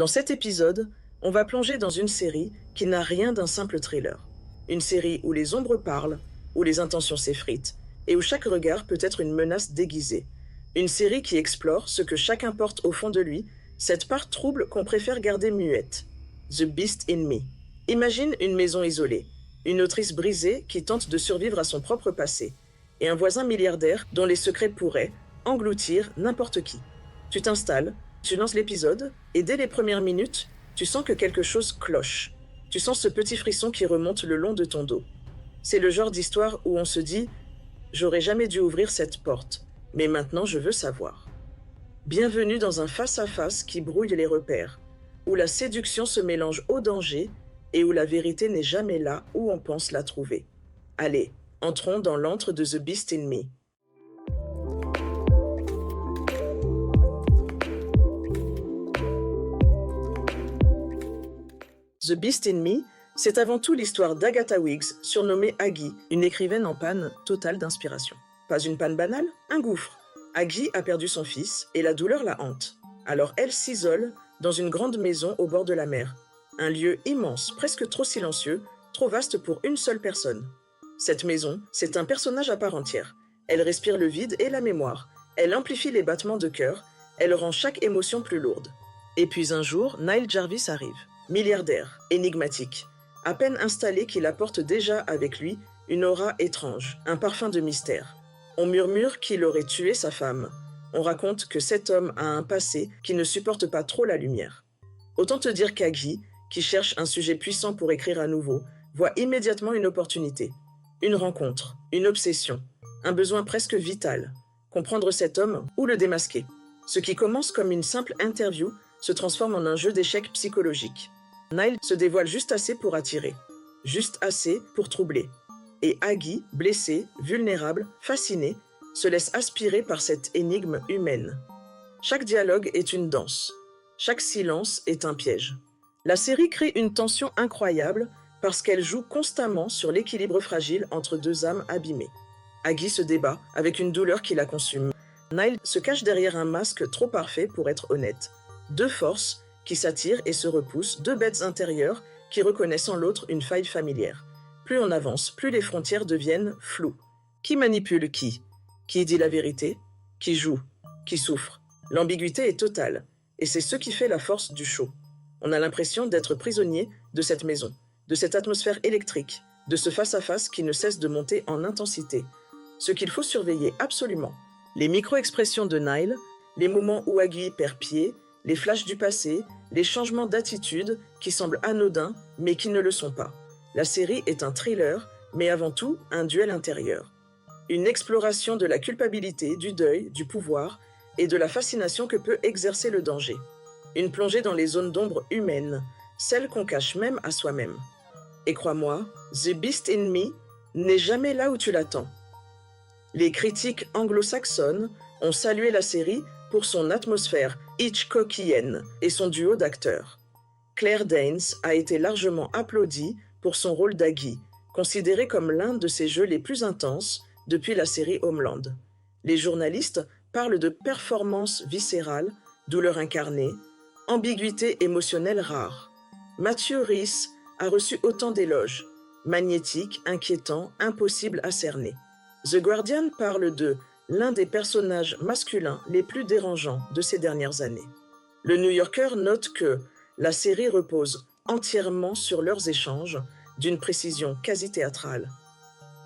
Dans cet épisode, on va plonger dans une série qui n'a rien d'un simple thriller. Une série où les ombres parlent, où les intentions s'effritent, et où chaque regard peut être une menace déguisée. Une série qui explore ce que chacun porte au fond de lui, cette part trouble qu'on préfère garder muette. The Beast in Me. Imagine une maison isolée, une autrice brisée qui tente de survivre à son propre passé, et un voisin milliardaire dont les secrets pourraient engloutir n'importe qui. Tu t'installes, tu lances l'épisode, et dès les premières minutes, tu sens que quelque chose cloche. Tu sens ce petit frisson qui remonte le long de ton dos. C'est le genre d'histoire où on se dit « J'aurais jamais dû ouvrir cette porte, mais maintenant je veux savoir ». Bienvenue dans un face-à-face qui brouille les repères, où la séduction se mélange au danger et où la vérité n'est jamais là où on pense la trouver. Allez, entrons dans l'antre de The Beast in Me. The Beast in Me, c'est avant tout l'histoire d'Agatha Wiggs, surnommée Aggie, une écrivaine en panne totale d'inspiration. Pas une panne banale, un gouffre. Aggie a perdu son fils et la douleur la hante. Alors elle s'isole dans une grande maison au bord de la mer. Un lieu immense, presque trop silencieux, trop vaste pour une seule personne. Cette maison, c'est un personnage à part entière. Elle respire le vide et la mémoire. Elle amplifie les battements de cœur. Elle rend chaque émotion plus lourde. Et puis un jour, Nile Jarvis arrive. Milliardaire, énigmatique, à peine installé qu'il apporte déjà avec lui une aura étrange, un parfum de mystère. On murmure qu'il aurait tué sa femme. On raconte que cet homme a un passé qui ne supporte pas trop la lumière. Autant te dire qu'Aggie, qui cherche un sujet puissant pour écrire à nouveau, voit immédiatement une opportunité. Une rencontre, une obsession, un besoin presque vital. Comprendre cet homme ou le démasquer. Ce qui commence comme une simple interview se transforme en un jeu d'échecs psychologique. Nile se dévoile juste assez pour attirer, juste assez pour troubler. Et Aggie, blessée, vulnérable, fascinée, se laisse aspirer par cette énigme humaine. Chaque dialogue est une danse. Chaque silence est un piège. La série crée une tension incroyable parce qu'elle joue constamment sur l'équilibre fragile entre deux âmes abîmées. Aggie se débat avec une douleur qui la consume. Nile se cache derrière un masque trop parfait pour être honnête. Deux forces qui s'attirent et se repoussent, deux bêtes intérieures qui reconnaissent en l'autre une faille familière. Plus on avance, plus les frontières deviennent floues. Qui manipule qui? Qui dit la vérité? Qui joue? Qui souffre? L'ambiguïté est totale, et c'est ce qui fait la force du show. On a l'impression d'être prisonnier de cette maison, de cette atmosphère électrique, de ce face-à-face qui ne cesse de monter en intensité. Ce qu'il faut surveiller absolument, les micro-expressions de Nile, les moments où Aggie perd pied, les flashs du passé, les changements d'attitude qui semblent anodins mais qui ne le sont pas. La série est un thriller, mais avant tout un duel intérieur. Une exploration de la culpabilité, du deuil, du pouvoir et de la fascination que peut exercer le danger. Une plongée dans les zones d'ombre humaines, celles qu'on cache même à soi-même. Et crois-moi, The Beast in Me n'est jamais là où tu l'attends. Les critiques anglo-saxonnes ont salué la série pour son atmosphère Hitchcockienne et son duo d'acteurs. Claire Danes a été largement applaudie pour son rôle d'Aggie, considéré comme l'un de ses jeux les plus intenses depuis la série Homeland. Les journalistes parlent de performance viscérale, douleur incarnée, ambiguïté émotionnelle rare. Matthew Rhys a reçu autant d'éloges, magnétique, inquiétant, impossible à cerner. The Guardian parle de l'un des personnages masculins les plus dérangeants de ces dernières années. Le New Yorker note que la série repose entièrement sur leurs échanges, d'une précision quasi théâtrale.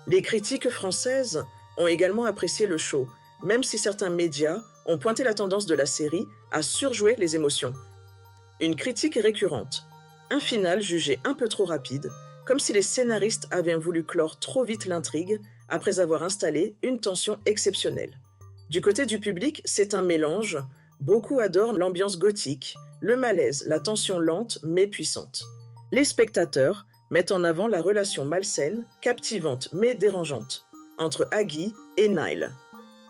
Les critiques françaises ont également apprécié le show, même si certains médias ont pointé la tendance de la série à surjouer les émotions. Une critique récurrente, un final jugé un peu trop rapide, comme si les scénaristes avaient voulu clore trop vite l'intrigue après avoir installé une tension exceptionnelle. Du côté du public, c'est un mélange. Beaucoup adorent l'ambiance gothique, le malaise, la tension lente mais puissante. Les spectateurs mettent en avant la relation malsaine, captivante mais dérangeante, entre Aggie et Nile.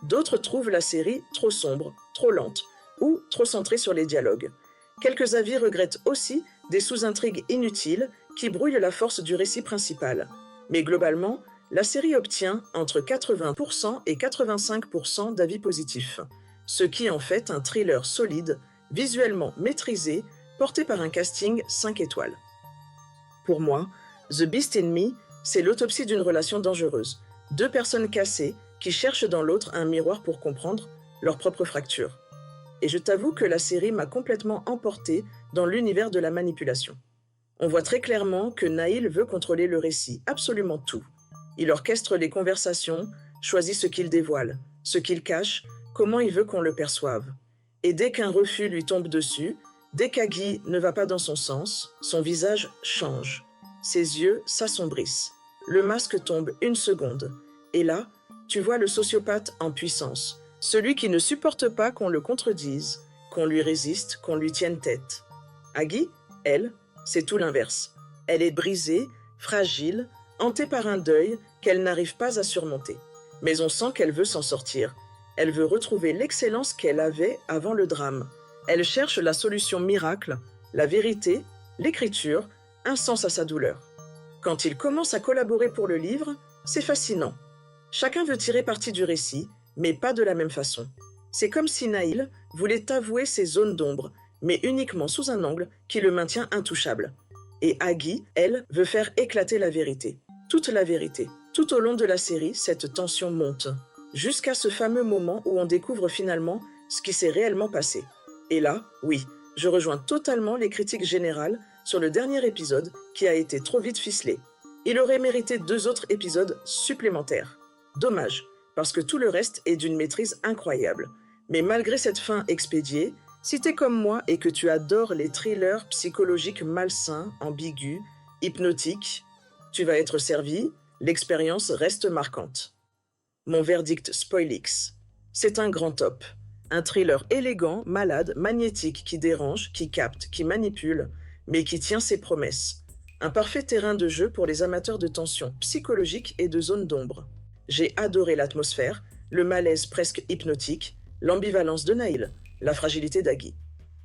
D'autres trouvent la série trop sombre, trop lente ou trop centrée sur les dialogues. Quelques avis regrettent aussi des sous-intrigues inutiles qui brouillent la force du récit principal. Mais globalement, la série obtient entre 80% et 85% d'avis positifs, ce qui en fait un thriller solide, visuellement maîtrisé, porté par un casting 5 étoiles. Pour moi, The Beast in Me, c'est l'autopsie d'une relation dangereuse. Deux personnes cassées qui cherchent dans l'autre un miroir pour comprendre leurs propres fractures. Et je t'avoue que la série m'a complètement emporté dans l'univers de la manipulation. On voit très clairement que Nahil veut contrôler le récit, absolument tout. Il orchestre les conversations, choisit ce qu'il dévoile, ce qu'il cache, comment il veut qu'on le perçoive. Et dès qu'un refus lui tombe dessus, dès qu'Aggie ne va pas dans son sens, son visage change. Ses yeux s'assombrissent. Le masque tombe une seconde. Et là, tu vois le sociopathe en puissance, celui qui ne supporte pas qu'on le contredise, qu'on lui résiste, qu'on lui tienne tête. Aggie, elle, c'est tout l'inverse. Elle est brisée, fragile, hantée par un deuil qu'elle n'arrive pas à surmonter. Mais on sent qu'elle veut s'en sortir. Elle veut retrouver l'excellence qu'elle avait avant le drame. Elle cherche la solution miracle, la vérité, l'écriture, un sens à sa douleur. Quand ils commencent à collaborer pour le livre, c'est fascinant. Chacun veut tirer parti du récit, mais pas de la même façon. C'est comme si Nahil voulait avouer ses zones d'ombre, mais uniquement sous un angle qui le maintient intouchable. Et Aggie, elle, veut faire éclater la vérité. Toute la vérité. Tout au long de la série, cette tension monte, jusqu'à ce fameux moment où on découvre finalement ce qui s'est réellement passé. Et là, oui, je rejoins totalement les critiques générales sur le dernier épisode qui a été trop vite ficelé. Il aurait mérité 2 autres épisodes supplémentaires. Dommage, parce que tout le reste est d'une maîtrise incroyable. Mais malgré cette fin expédiée, si t'es comme moi et que tu adores les thrillers psychologiques malsains, ambigus, hypnotiques, tu vas être servi, l'expérience reste marquante. Mon verdict Spoilix. C'est un grand top. Un thriller élégant, malade, magnétique, qui dérange, qui capte, qui manipule, mais qui tient ses promesses. Un parfait terrain de jeu pour les amateurs de tension psychologique et de zones d'ombre. J'ai adoré l'atmosphère, le malaise presque hypnotique, l'ambivalence de Nahil, la fragilité d'Aggie.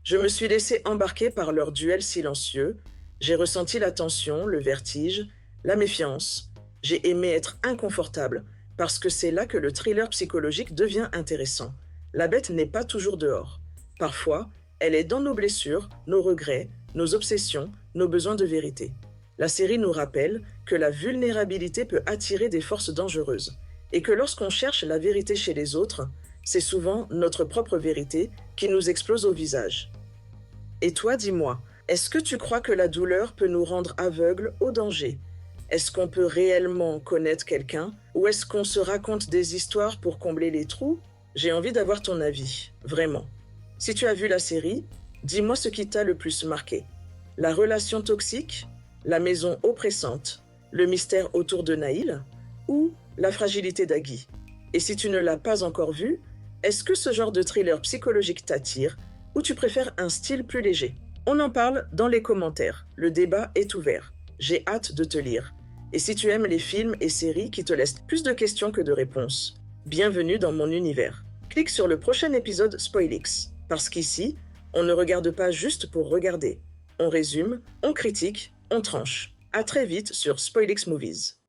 Je me suis laissé embarquer par leur duel silencieux, j'ai ressenti la tension, le vertige, la méfiance. J'ai aimé être inconfortable, parce que c'est là que le thriller psychologique devient intéressant. La bête n'est pas toujours dehors. Parfois, elle est dans nos blessures, nos regrets, nos obsessions, nos besoins de vérité. La série nous rappelle que la vulnérabilité peut attirer des forces dangereuses, et que lorsqu'on cherche la vérité chez les autres, c'est souvent notre propre vérité qui nous explose au visage. Et toi, dis-moi, est-ce que tu crois que la douleur peut nous rendre aveugles au danger ? Est-ce qu'on peut réellement connaître quelqu'un, ou est-ce qu'on se raconte des histoires pour combler les trous ? J'ai envie d'avoir ton avis, vraiment. Si tu as vu la série, dis-moi ce qui t'a le plus marqué. La relation toxique, la maison oppressante, le mystère autour de Nahil, ou la fragilité d'Aggie ? Et si tu ne l'as pas encore vu, est-ce que ce genre de thriller psychologique t'attire, ou tu préfères un style plus léger ? On en parle dans les commentaires, le débat est ouvert. J'ai hâte de te lire. Et si tu aimes les films et séries qui te laissent plus de questions que de réponses, bienvenue dans mon univers. Clique sur le prochain épisode Spoilix, parce qu'ici, on ne regarde pas juste pour regarder. On résume, on critique, on tranche. À très vite sur Spoilix Movies.